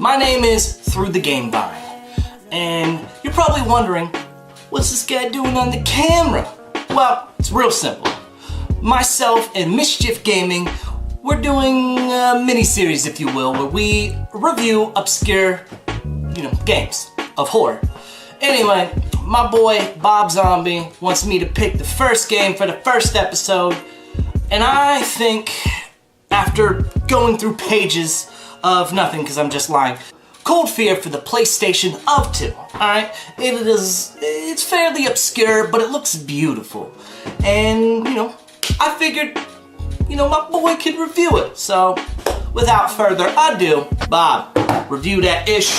My name is Through the Gamevine, and you're probably wondering, what's this guy doing on the camera? Well, it's real simple. Myself and Mischief Gaming, we're doing a mini-series, if you will, where we review obscure, games of horror. Anyway, my boy Bob Zombie wants me to pick the first game for the first episode, and I think after going through pages of nothing, because I'm just lying, Cold Fear for the PlayStation of 2, alright? It's fairly obscure, but it looks beautiful. And, I figured, my boy could review it. So, without further ado, Bob, review that ish.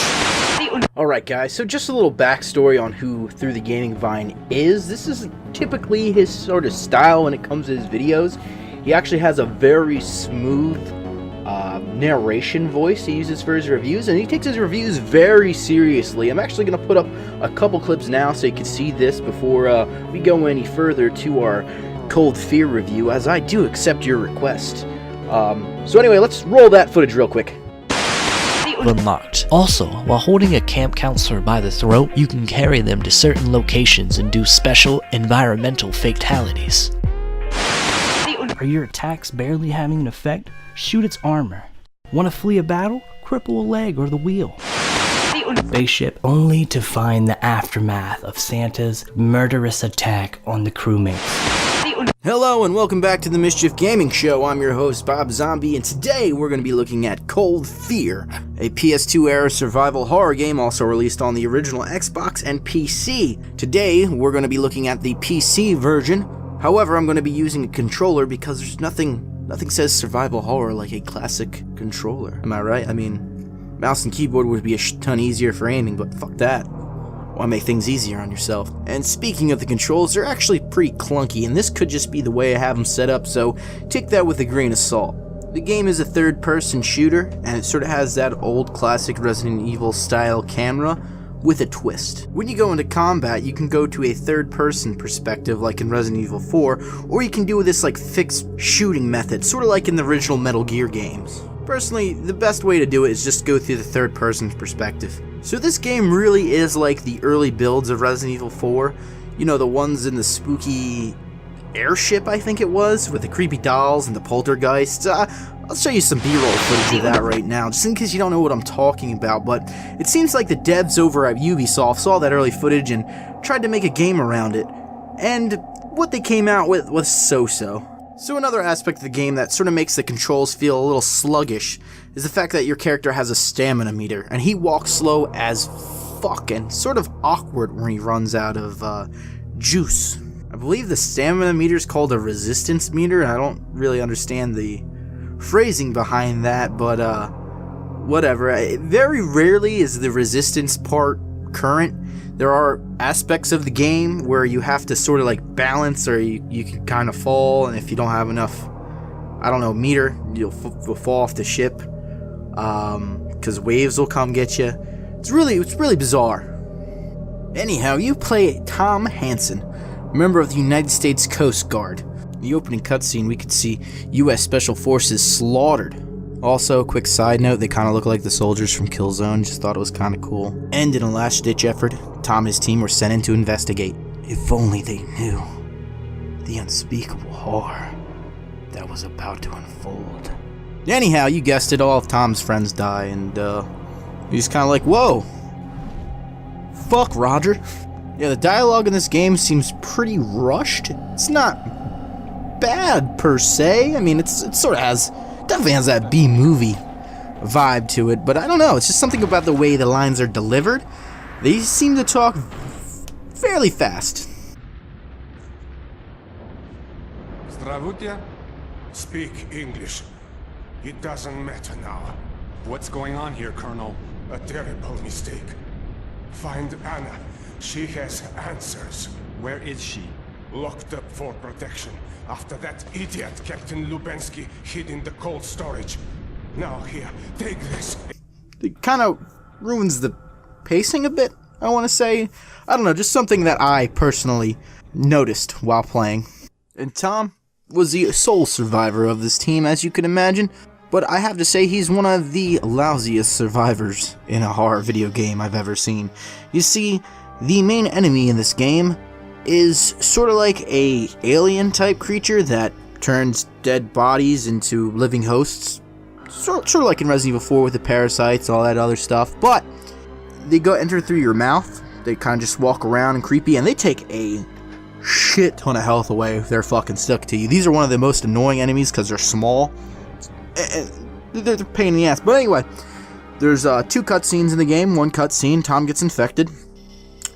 Alright guys, so just a little backstory on who Through the Gamevine is. This is typically his sort of style when it comes to his videos. He actually has a very smooth narration voice he uses for his reviews, and he takes his reviews very seriously. I'm actually going to put up a couple clips now so you can see this before we go any further to our Cold Fear review, as I do accept your request. So anyway, let's roll that footage real quick. Unlocked. Also, while holding a camp counselor by the throat, you can carry them to certain locations and do special environmental fatalities. Are your attacks barely having an effect? Shoot its armor. Want to flee a battle? Cripple a leg or the wheel. Spaceship only to find the aftermath of Santa's murderous attack on the crewmates. Hello and welcome back to the Mischief Gaming Show. I'm your host Bob Zombie, and today we're going to be looking at Cold Fear, a PS2 era survival horror game also released on the original Xbox and PC. Today we're going to be looking at the PC version. However, I'm going to be using a controller because there's nothing says survival horror like a classic controller. Am I right? I mean, mouse and keyboard would be a ton easier for aiming, but fuck that. Why make things easier on yourself? And speaking of the controls, they're actually pretty clunky, and this could just be the way I have them set up, so take that with a grain of salt. The game is a third-person shooter, and it sort of has that old classic Resident Evil style camera, with a twist. When you go into combat, you can go to a third-person perspective like in Resident Evil 4, or you can do this like fixed shooting method, sort of like in the original Metal Gear games. Personally, the best way to do it is just go through the third-person perspective. So this game really is like the early builds of Resident Evil 4, the ones in the spooky airship, I think it was, with the creepy dolls and the poltergeists. I'll show you some B-roll footage of that right now, just in case you don't know what I'm talking about, but it seems like the devs over at Ubisoft saw that early footage and tried to make a game around it, and what they came out with was so-so. So another aspect of the game that sort of makes the controls feel a little sluggish is the fact that your character has a stamina meter, and he walks slow as fuck and sort of awkward when he runs out of juice. I believe the stamina meter is called a resistance meter, and I don't really understand the phrasing behind that, but whatever. Very rarely is the resistance part current. There are aspects of the game where you have to sort of like balance, or you can kind of fall, and if you don't have enough, meter, you'll fall off the ship, because waves will come get you. It's really bizarre. Anyhow, you play Tom Hansen, member of the United States Coast Guard. In the opening cutscene, we could see U.S. Special Forces slaughtered. Also, quick side note, they kind of look like the soldiers from Killzone, just thought it was kind of cool. And in a last-ditch effort, Tom and his team were sent in to investigate. If only they knew the unspeakable horror that was about to unfold. Anyhow, you guessed it, all of Tom's friends die, and you're just kind of like, whoa! Fuck, Roger. Yeah, the dialogue in this game seems pretty rushed. It's not bad, per se. I mean, it sort of definitely has that B-movie vibe to it, but I don't know, it's just something about the way the lines are delivered. They seem to talk fairly fast. Здравствуйте. Speak English. It doesn't matter now. What's going on here, Colonel? A terrible mistake. Find Anna. She has answers. Where is she? Locked up for protection after that idiot Captain Lubensky hid in the cold storage. Now here, take this. It kind of ruins the pacing a bit, I want to say. I don't know, just something that I personally noticed while playing. And Tom was the sole survivor of this team, as you can imagine. but I have to say he's one of the lousiest survivors in a horror video game I've ever seen. You see, the main enemy in this game is sort of like a alien type creature that turns dead bodies into living hosts. Sort of like in Resident Evil 4 with the parasites, all that other stuff. But they enter through your mouth. They kind of just walk around and creepy, and they take a shit ton of health away if they're fucking stuck to you. These are one of the most annoying enemies because they're small. They're a pain in the ass. But anyway, there's 2 cutscenes in the game. One cutscene, Tom gets infected.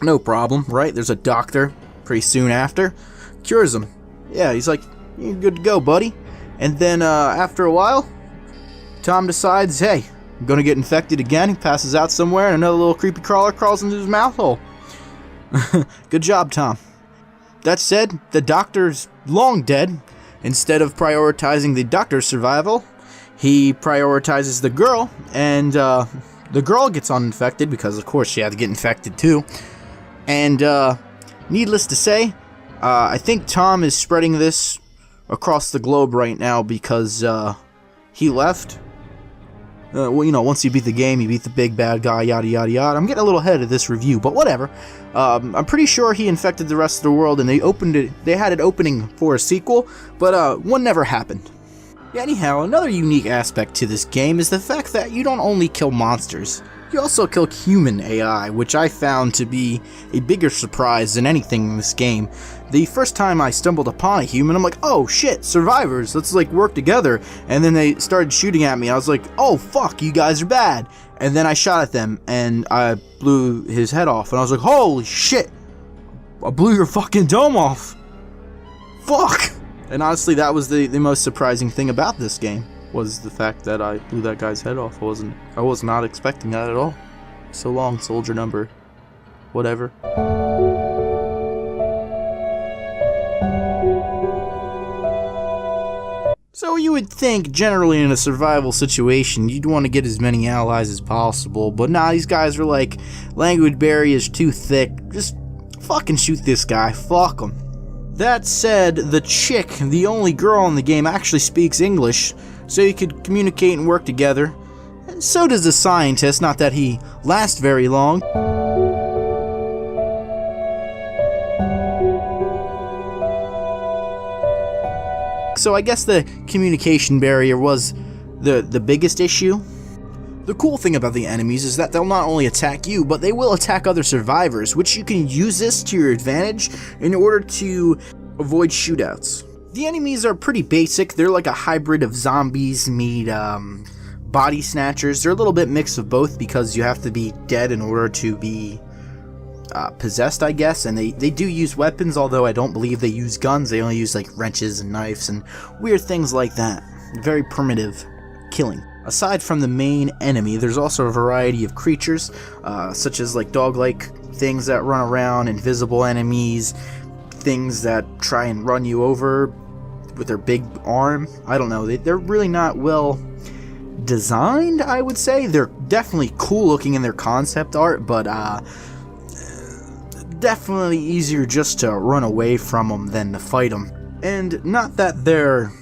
No problem, right? There's a doctor pretty soon after. Cures him. Yeah, he's like, you're good to go, buddy. And then after a while, Tom decides, hey, I'm gonna get infected again. He passes out somewhere and another little creepy crawler crawls into his mouth hole. Good job, Tom. That said, the doctor's long dead. Instead of prioritizing the doctor's survival, he prioritizes the girl, and the girl gets uninfected because, of course, she had to get infected too. And needless to say, I think Tom is spreading this across the globe right now because he left. Well, you know, once you beat the game, you beat the big bad guy, yada yada yada. I'm getting a little ahead of this review, but whatever. I'm pretty sure he infected the rest of the world, and they had it opening for a sequel, but one never happened. Anyhow, another unique aspect to this game is the fact that you don't only kill monsters, you also kill human AI, which I found to be a bigger surprise than anything in this game. The first time I stumbled upon a human, I'm like, oh shit, survivors, let's like work together. And then they started shooting at me. I was like, oh fuck, you guys are bad. And then I shot at them and I blew his head off. And I was like, holy shit, I blew your fucking dome off. Fuck. And honestly, that was the most surprising thing about this game, was the fact that I blew that guy's head off. I was not expecting that at all. So long, soldier number whatever. So you would think, generally in a survival situation, you'd want to get as many allies as possible, but nah, these guys are like, language barrier is too thick, just fucking shoot this guy, fuck him. That said, the chick, the only girl in the game, actually speaks English, so you could communicate and work together. And so does the scientist, not that he lasts very long. So I guess the communication barrier was the biggest issue. The cool thing about the enemies is that they'll not only attack you, but they will attack other survivors, which you can use this to your advantage in order to avoid shootouts. The enemies are pretty basic. They're like a hybrid of zombies meet body snatchers. They're a little bit mix of both because you have to be dead in order to be possessed, I guess, and they do use weapons, although I don't believe they use guns. They only use like wrenches and knives and weird things like that. Very primitive killing. Aside from the main enemy, there's also a variety of creatures, such as like dog-like things that run around, invisible enemies, things that try and run you over with their big arm. I don't know, they're really not well designed, I would say. They're definitely cool looking in their concept art, but definitely easier just to run away from them than to fight them. And not that they're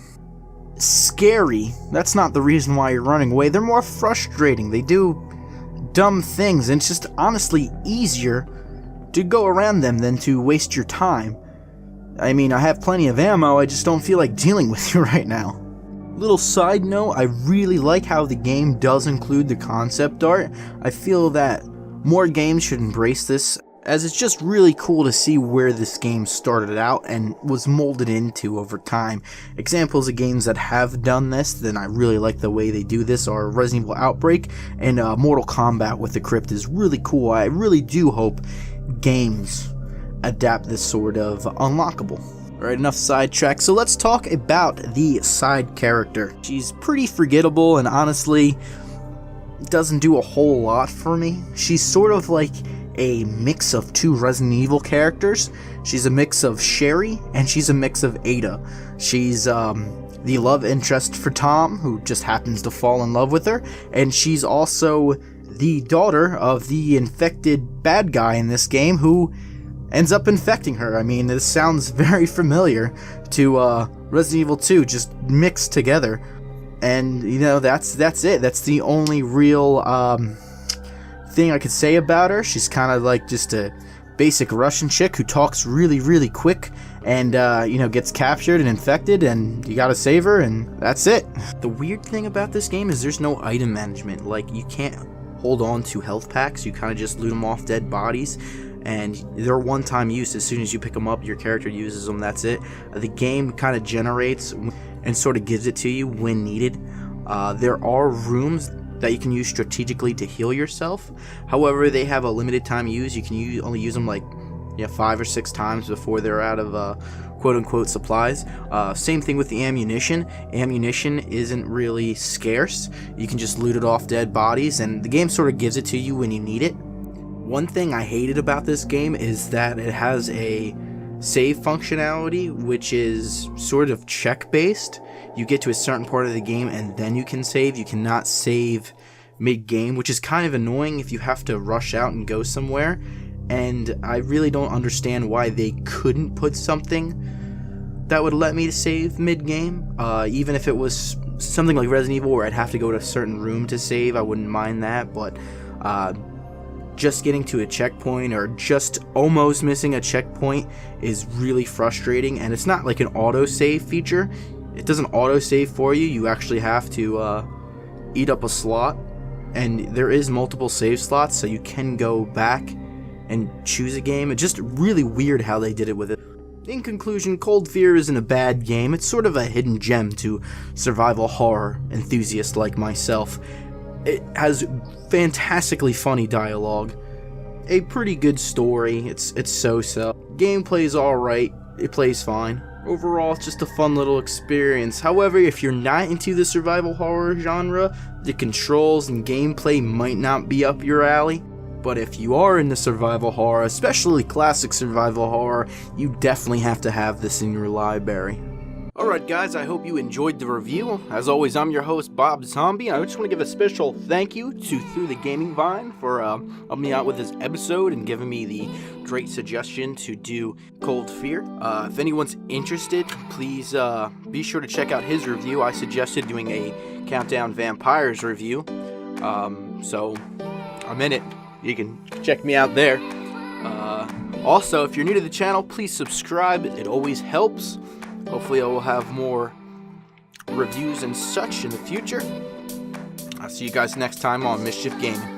scary, that's not the reason why you're running away. They're more frustrating. They do dumb things, and it's just honestly easier to go around them than to waste your time. I mean, I have plenty of ammo, I just don't feel like dealing with you right now. Little side note, I really like how the game does include the concept art. I feel that more games should embrace this, as it's just really cool to see where this game started out and was molded into over time. Examples of games that have done this, then I really like the way they do this, are Resident Evil Outbreak and Mortal Kombat with the Crypt is really cool. I really do hope games adapt this sort of unlockable. Alright, enough sidetrack, so let's talk about the side character. She's pretty forgettable and honestly doesn't do a whole lot for me. She's sort of like a mix of two Resident Evil characters. She's a mix of Sherry and she's a mix of Ada. She's the love interest for Tom, who just happens to fall in love with her, and she's also the daughter of the infected bad guy in this game who ends up infecting her. I mean, this sounds very familiar to Resident Evil 2, just mixed together. And you know, that's it. That's the only real thing I could say about her. She's kind of like just a basic Russian chick who talks really, really quick, and you know, gets captured and infected, and you gotta save her, and that's it. The weird thing about this game is there's no item management. Like, you can't hold on to health packs. You kind of just loot them off dead bodies, and they're one-time use. As soon as you pick them up, your character uses them. That's it. The game kind of generates and sort of gives it to you when needed. There are rooms that you can use strategically to heal yourself. However, they have a limited time use. You can only use them like 5 or 6 times before they're out of quote-unquote supplies. Same thing with the ammunition. Ammunition isn't really scarce. You can just loot it off dead bodies, and the game sort of gives it to you when you need it. One thing I hated about this game is that it has a save functionality, which is sort of check-based. You get to a certain part of the game and then you can save. You cannot save mid-game, which is kind of annoying if you have to rush out and go somewhere. And I really don't understand why they couldn't put something that would let me save mid-game. Even if it was something like Resident Evil where I'd have to go to a certain room to save, I wouldn't mind that. But just getting to a checkpoint or just almost missing a checkpoint is really frustrating. And it's not like an auto-save feature. It doesn't auto-save for you. You actually have to eat up a slot. And there is multiple save slots, so you can go back and choose a game. It's just really weird how they did it with it. In conclusion, Cold Fear isn't a bad game. It's sort of a hidden gem to survival horror enthusiasts like myself. It has fantastically funny dialogue, a pretty good story. It's so-so. Gameplay's alright. It plays fine. Overall, it's just a fun little experience. However, if you're not into the survival horror genre, the controls and gameplay might not be up your alley. But if you are into survival horror, especially classic survival horror, you definitely have to have this in your library. Alright guys, I hope you enjoyed the review. As always, I'm your host, Bob Zombie. I just want to give a special thank you to Through the Gaming Vine for helping me out with this episode and giving me the great suggestion to do Cold Fear. If anyone's interested, please be sure to check out his review. I suggested doing a Countdown Vampires review, so I'm in it. You can check me out there. Also, if you're new to the channel, please subscribe. It always helps. Hopefully I will have more reviews and such in the future. I'll see you guys next time on Mischief Gaming.